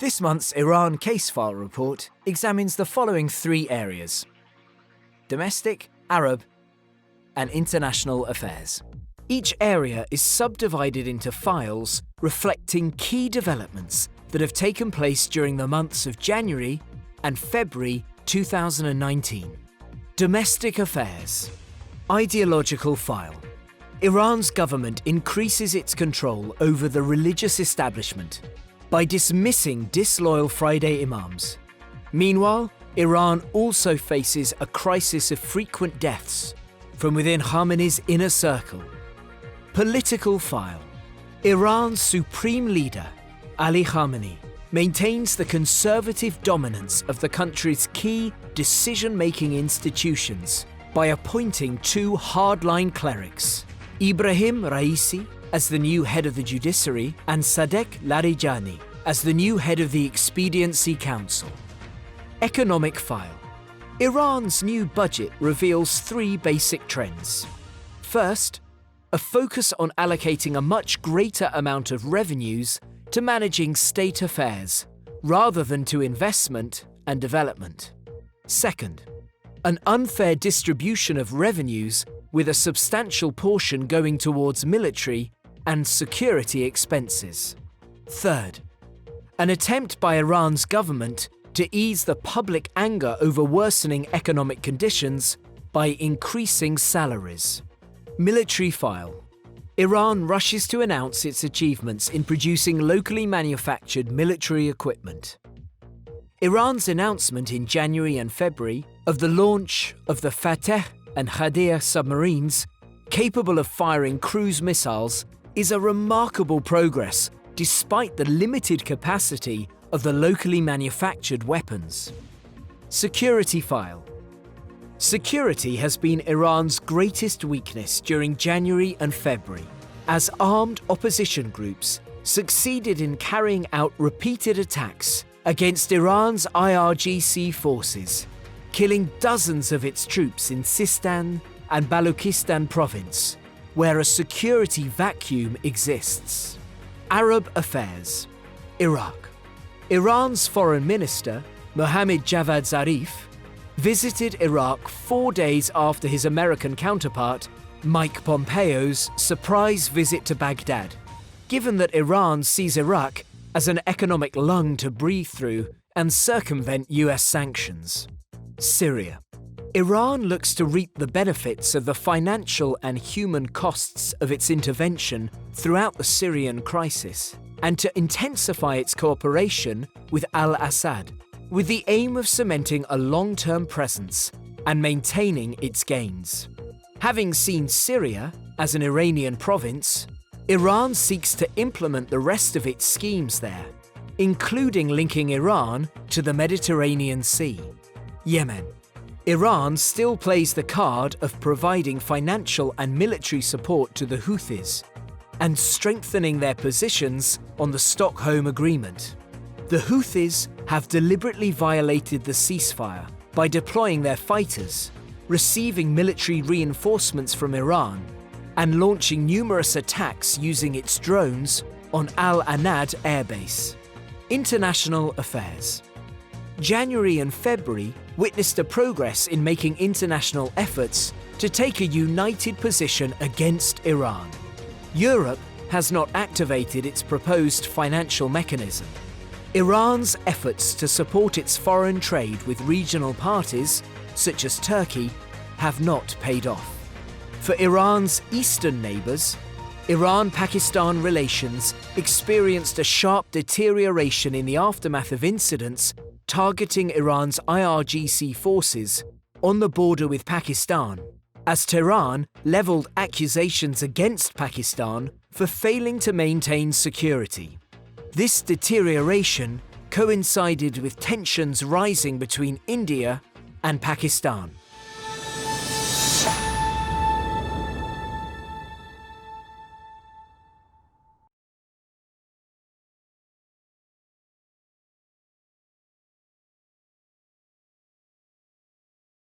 This month's Iran Case File report examines the following three areas: domestic, Arab, and international affairs. Each area is subdivided into files reflecting key developments that have taken place during the months of January and February 2019. Domestic affairs. Ideological file. Iran's government increases its control over the religious establishment by dismissing disloyal Friday imams. Meanwhile, Iran also faces a crisis of frequent deaths from within Khamenei's inner circle. Political file. Iran's supreme leader, Ali Khamenei, maintains the conservative dominance of the country's key decision-making institutions by appointing two hardline clerics, Ibrahim Raisi as the new head of the judiciary and Sadek Larijani as the new head of the Expediency Council. Economic file. Iran's new budget reveals three basic trends. First, a focus on allocating a much greater amount of revenues to managing state affairs, rather than to investment and development. Second, an unfair distribution of revenues with a substantial portion going towards military and security expenses. Third, an attempt by Iran's government to ease the public anger over worsening economic conditions by increasing salaries. Military file. Iran rushes to announce its achievements in producing locally manufactured military equipment. Iran's announcement in January and February of the launch of the Fateh and Khadir submarines, capable of firing cruise missiles, is a remarkable progress despite the limited capacity of the locally manufactured weapons. Security file. Security has been Iran's greatest weakness during January and February, as armed opposition groups succeeded in carrying out repeated attacks against Iran's IRGC forces, killing dozens of its troops in Sistan and Balochistan province, where a security vacuum exists. Arab affairs. Iraq. Iran's foreign minister, Mohammad Javad Zarif, visited Iraq 4 days after his American counterpart, Mike Pompeo's surprise visit to Baghdad, given that Iran sees Iraq as an economic lung to breathe through and circumvent US sanctions. Syria. Iran looks to reap the benefits of the financial and human costs of its intervention throughout the Syrian crisis, and to intensify its cooperation with al-Assad, with the aim of cementing a long-term presence and maintaining its gains. Having seen Syria as an Iranian province, Iran seeks to implement the rest of its schemes there, including linking Iran to the Mediterranean Sea. Yemen. Iran still plays the card of providing financial and military support to the Houthis and strengthening their positions on the Stockholm Agreement. The Houthis have deliberately violated the ceasefire by deploying their fighters, receiving military reinforcements from Iran, and launching numerous attacks using its drones on Al-Anad airbase. International affairs. January and February witnessed a progress in making international efforts to take a united position against Iran. Europe has not activated its proposed financial mechanism. Iran's efforts to support its foreign trade with regional parties, such as Turkey, have not paid off. For Iran's eastern neighbours, Iran-Pakistan relations experienced a sharp deterioration in the aftermath of incidents targeting Iran's IRGC forces on the border with Pakistan, as Tehran levelled accusations against Pakistan for failing to maintain security. This deterioration coincided with tensions rising between India and Pakistan.